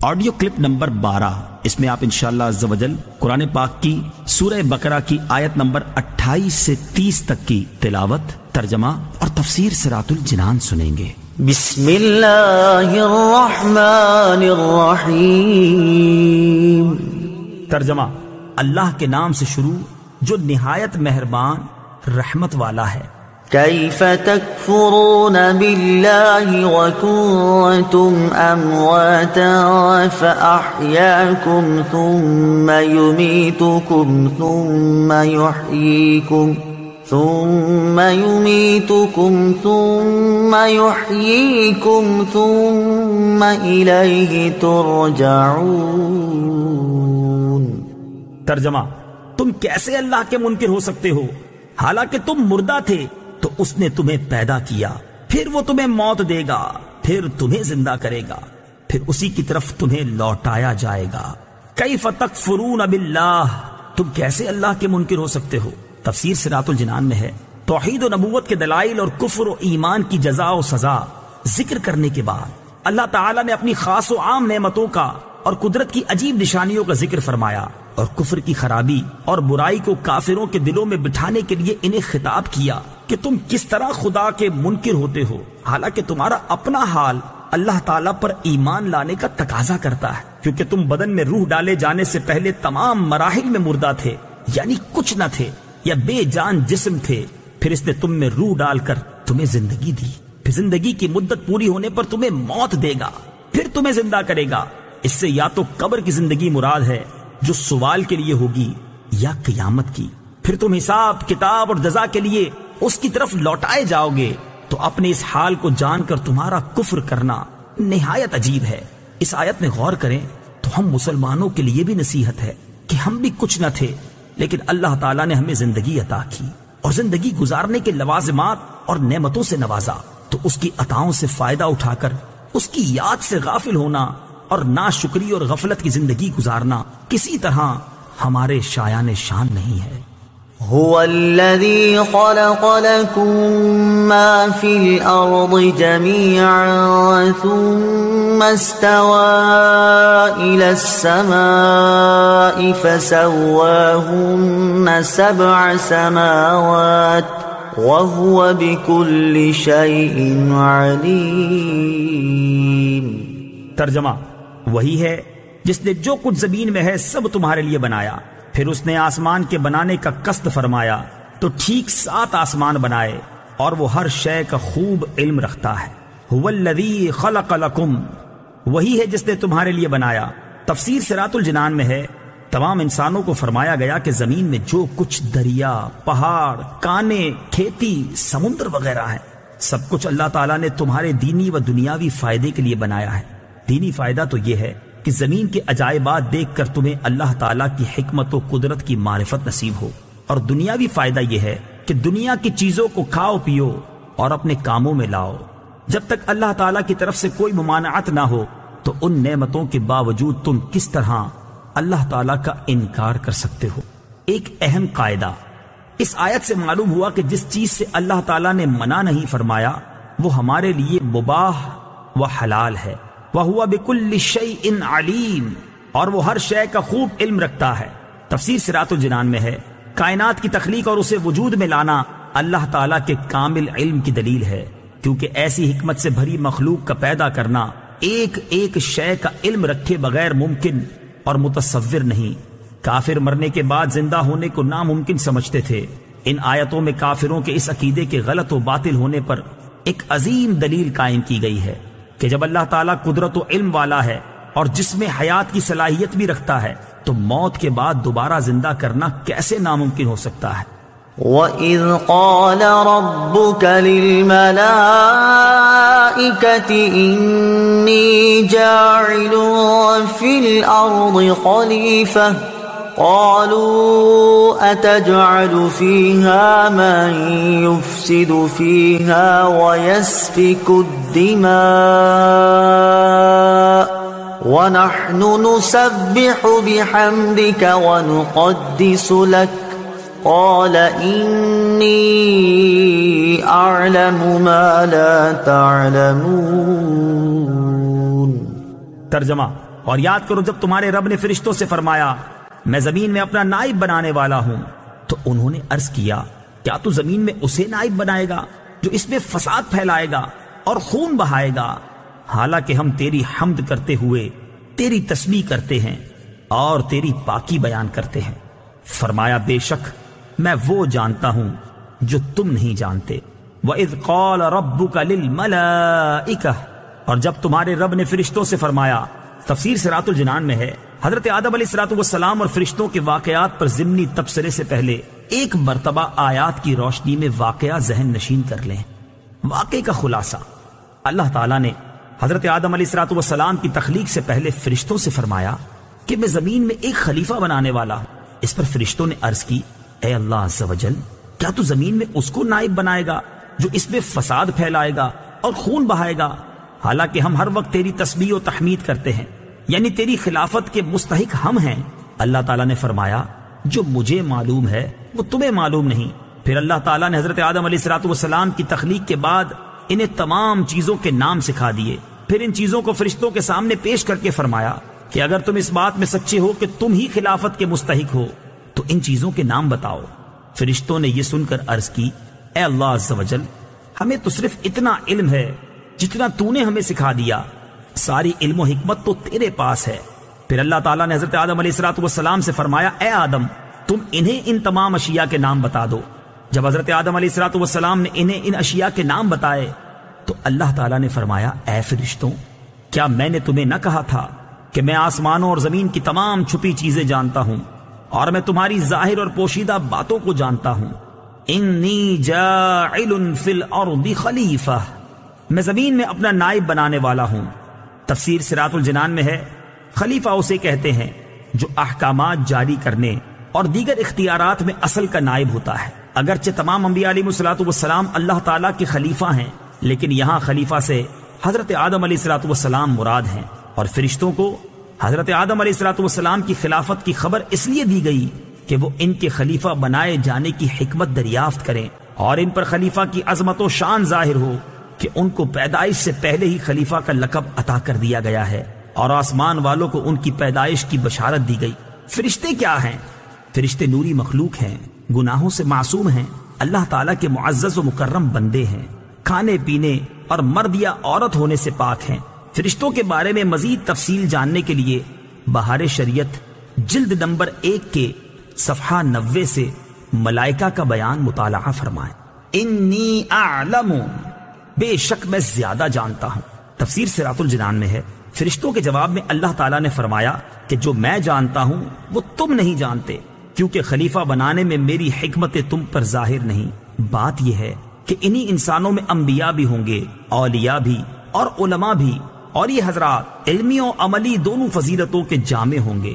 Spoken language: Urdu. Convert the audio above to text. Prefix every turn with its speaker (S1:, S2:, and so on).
S1: آڈیو کلپ نمبر 12، اس میں آپ انشاءاللہ عز و جل قرآن پاک کی سورہ بقرہ کی آیت نمبر 28 سے 30 تک کی تلاوت، ترجمہ اور تفسیر صراط الجنان سنیں گے۔
S2: بسم اللہ الرحمن الرحیم۔
S1: ترجمہ: اللہ کے نام سے شروع جو نہایت مہربان رحمت والا ہے۔
S2: کیف تکفرون باللہ وکنتم امواتا فاحیاکم ثم یمیتکم ثم یحییکم ثم الیہ ترجعون۔
S1: ترجمہ: تم کیسے اللہ کے منکر ہو سکتے ہو؟ حالانکہ تم مردہ تھے تو اس نے تمہیں پیدا کیا، پھر وہ تمہیں موت دے گا، پھر تمہیں زندہ کرے گا، پھر اسی کی طرف تمہیں لوٹایا جائے گا۔ کیف تکفرون باللہ، تم کیسے اللہ کے منکر ہو سکتے ہو؟ تفسیر صراط الجنان میں ہے، توحید و نبوت کے دلائل اور کفر و ایمان کی جزا و سزا ذکر کرنے کے بعد اللہ تعالیٰ نے اپنی خاص و عام نعمتوں کا اور قدرت کی عجیب نشانیوں کا ذکر فرمایا، اور کفر کی خرابی اور برائی کو کافروں کے دلوں میں بٹھانے کے لیے انہیں خطاب کیا کہ تم کس طرح خدا کے منکر ہوتے ہو، حالانکہ تمہارا اپنا حال اللہ تعالیٰ پر ایمان لانے کا تقاضا کرتا ہے، کیونکہ تم بدن میں روح ڈالے جانے سے پہلے تمام مراحل میں مردہ تھے، یعنی کچھ نہ تھے یا بے جان جسم تھے، پھر اس نے تم میں روح ڈال کر تمہیں زندگی دی، پھر زندگی کی مدت پوری ہونے پر تمہیں موت دے گا، پھر تمہیں زندہ کرے گا۔ اس سے یا تو قبر کی زندگی مراد ہے جو سوال کے لیے ہوگی، یا قیامت کی، پھر تم حساب کتاب اور جزا کے لیے اس کی طرف لوٹائے جاؤ گے۔ تو اپنے اس حال کو جان کر تمہارا کفر کرنا نہایت عجیب ہے۔ اس آیت میں غور کریں تو ہم مسلمانوں کے لیے بھی نصیحت ہے کہ ہم بھی کچھ نہ تھے، لیکن اللہ تعالیٰ نے ہمیں زندگی عطا کی اور زندگی گزارنے کے لوازمات اور نعمتوں سے نوازا، تو اس کی عطاؤں سے فائدہ اٹھا کر اس کی یاد سے غافل ہونا اور ناشکری اور غفلت کی زندگی گزارنا کسی طرح ہمارے شایان شان نہیں ہے۔
S2: هو الذي خلق لكم ما في الأرض جميعا ثم استوى إلى السماء فسواهن 7 سماوات وهو بكل شيء عليم۔
S1: ترجمہ: وہی ہے جس نے جو کچھ زمین میں ہے سب تمہارے لیے بنایا، پھر اس نے آسمان کے بنانے کا قصد فرمایا تو ٹھیک 7 آسمان بنائے، اور وہ ہر شے کا خوب علم رکھتا ہے۔ هو الذی خلق لکم، وہی ہے جس نے تمہارے لیے بنایا۔ تفسیر صراط الجنان میں ہے، تمام انسانوں کو فرمایا گیا کہ زمین میں جو کچھ دریا، پہاڑ، کانے، کھیتی، سمندر وغیرہ ہے، سب کچھ اللہ تعالیٰ نے تمہارے دینی و دنیاوی فائدے کے لیے بنایا ہے۔ دینی فائدہ تو یہ ہے کہ زمین کے عجائبات دیکھ کر تمہیں اللہ تعالیٰ کی حکمت و قدرت کی معرفت نصیب ہو، اور دنیاوی فائدہ یہ ہے کہ دنیا کی چیزوں کو کھاؤ پیو اور اپنے کاموں میں لاؤ۔ جب تک اللہ تعالیٰ کی طرف سے کوئی ممانعت نہ ہو تو ان نعمتوں کے باوجود تم کس طرح اللہ تعالیٰ کا انکار کر سکتے ہو؟ ایک اہم قاعدہ اس آیت سے معلوم ہوا کہ جس چیز سے اللہ تعالیٰ نے منع نہیں فرمایا وہ ہمارے لیے مباح و حلال ہے۔ وَهُوَ بِكُلِّ شَيْءٍ عَلِيمٌ، اور وہ ہر شے کا خوب علم رکھتا ہے۔ تفسیر صراط الجنان میں ہے، کائنات کی تخلیق اور اسے وجود میں لانا اللہ تعالیٰ کے کامل علم کی دلیل ہے، کیونکہ ایسی حکمت سے بھری مخلوق کا پیدا کرنا ایک ایک شے کا علم رکھے بغیر ممکن اور متصور نہیں۔ کافر مرنے کے بعد زندہ ہونے کو ناممکن سمجھتے تھے۔ ان آیتوں میں کافروں کے اس عقیدے کے غلط و باطل ہونے پر ایک عظیم دلیل قائم کی گئی ہے کہ جب اللہ تعالیٰ قدرت و علم والا ہے اور جس میں حیات کی صلاحیت بھی رکھتا ہے تو موت کے بعد دوبارہ زندہ کرنا کیسے ناممکن ہو سکتا ہے؟
S2: وَإِذْ قَالَ رَبُّكَ لِلْمَلَائِكَةِ إِنِّي جَاعِلٌ فِي الْأَرْضِ خَلِيفَةً قَالُوا أَتَجْعَلُ فِيهَا مَن يُفْسِدُ فِيهَا وَيَسْفِكُ الدِّمَاءَ وَنَحْنُ نُسَبِّحُ بِحَمْدِكَ وَنُقَدِّسُ لَكَ قال انی اعلم ما لا تعلمون۔
S1: ترجمہ: اور یاد کرو جب تمہارے رب نے فرشتوں سے فرمایا میں زمین میں اپنا نائب بنانے والا ہوں، تو انہوں نے عرض کیا کیا تو زمین میں اسے نائب بنائے گا جو اس میں فساد پھیلائے گا اور خون بہائے گا، حالانکہ ہم تیری حمد کرتے ہوئے تیری تسبیح کرتے ہیں اور تیری پاکی بیان کرتے ہیں۔ فرمایا بے شک میں وہ جانتا ہوں جو تم نہیں جانتے۔ وَإِذْ قَالَ رَبُّكَ لِلْمَلَائِكَةِ، اور جب تمہارے رب نے فرشتوں سے فرمایا، تفسیر صراط الجنان میں ہے حضرت آدم علیہ السلام اور فرشتوں کے واقعات پر ضمنی تبصرے سے پہلے ایک مرتبہ آیات کی روشنی میں واقعہ ذہن نشین کر لیں۔ واقعے کا خلاصہ، اللہ تعالیٰ نے حضرت آدم علیہ السلام کی تخلیق سے پہلے فرشتوں سے فرمایا کہ میں زمین میں ایک خلیفہ بنانے والا ہوں۔ اس پر فرشتوں نے عرض کی اے اللہ عز و جل، کیا تو زمین میں اس کو نائب بنائے گا جو اس میں فساد پھیلائے گا اور خون بہائے گا، حالانکہ ہم ہر وقت تیری تسبیح و تحمید کرتے ہیں، یعنی تیری خلافت کے مستحق ہم ہیں۔ اللہ تعالیٰ نے فرمایا جو مجھے معلوم ہے وہ تمہیں معلوم نہیں۔ پھر اللہ تعالیٰ نے حضرت آدم علیہ السلام کی تخلیق کے بعد انہیں تمام چیزوں کے نام سکھا دیے، پھر ان چیزوں کو فرشتوں کے سامنے پیش کر کے فرمایا کہ اگر تم اس بات میں سچے ہو کہ تم ہی خلافت کے مستحق ہو تو ان چیزوں کے نام بتاؤ۔ فرشتوں نے یہ سن کر عرض کی اے اللہ عز و جل، ہمیں تو صرف اتنا علم ہے جتنا تو نے ہمیں سکھا دیا، ساری علم و حکمت تو تیرے پاس ہے۔ پھر اللہ تعالیٰ نے حضرت آدم علیہ السلام سے فرمایا اے آدم، تم انہیں ان تمام اشیاء کے نام بتا دو۔ جب حضرت آدم علیہ السلام نے انہیں ان اشیاء کے نام بتائے تو اللہ تعالیٰ نے فرمایا اے فرشتوں، کیا میں نے تمہیں نہ کہا تھا کہ میں آسمانوں اور زمین کی تمام چھپی چیزیں جانتا ہوں اور میں تمہاری ظاہر اور پوشیدہ باتوں کو جانتا ہوں۔ انی جاعل فی الارض خلیفہ، میں زمین میں اپنا نائب بنانے والا ہوں۔ تفسیر صراط الجنان میں ہے خلیفہ اسے کہتے ہیں جو احکامات جاری کرنے اور دیگر اختیارات میں اصل کا نائب ہوتا ہے۔ اگرچہ تمام انبیاء علیہ السلام اللہ تعالیٰ کے خلیفہ ہیں، لیکن یہاں خلیفہ سے حضرت آدم علیہ السلام مراد ہیں، اور فرشتوں کو حضرت آدم علیہ السلام کی خلافت کی خبر اس لیے دی گئی کہ وہ ان کے خلیفہ بنائے جانے کی حکمت دریافت کریں اور ان پر خلیفہ کی عظمت و شان ظاہر ہو کہ ان کو پیدائش سے پہلے ہی خلیفہ کا لقب عطا کر دیا گیا ہے اور آسمان والوں کو ان کی پیدائش کی بشارت دی گئی۔ فرشتے کیا ہیں؟ فرشتے نوری مخلوق ہیں، گناہوں سے معصوم ہیں، اللہ تعالیٰ کے معزز و مکرم بندے ہیں، کھانے پینے اور مرد یا عورت ہونے سے پاک ہیں۔ فرشتوں کے بارے میں مزید تفصیل جاننے کے لیے بہار شریعت جلد نمبر 1 کے صفحہ 90 سے ملائکہ کا بیان مطالعہ فرمائیں۔ انی اعلم، بے شک میں زیادہ جانتا ہوں۔ تفسیر صراط الجنان میں ہے فرشتوں کے جواب میں اللہ تعالیٰ نے فرمایا کہ جو میں جانتا ہوں وہ تم نہیں جانتے، کیونکہ خلیفہ بنانے میں میری حکمت تم پر ظاہر نہیں۔ بات یہ ہے کہ انہی انسانوں میں انبیاء بھی ہوں گے، اولیاء بھی اور علماء بھی، اور یہ حضرات علمی و عملی دونوں فضیلتوں کے جامع ہوں گے۔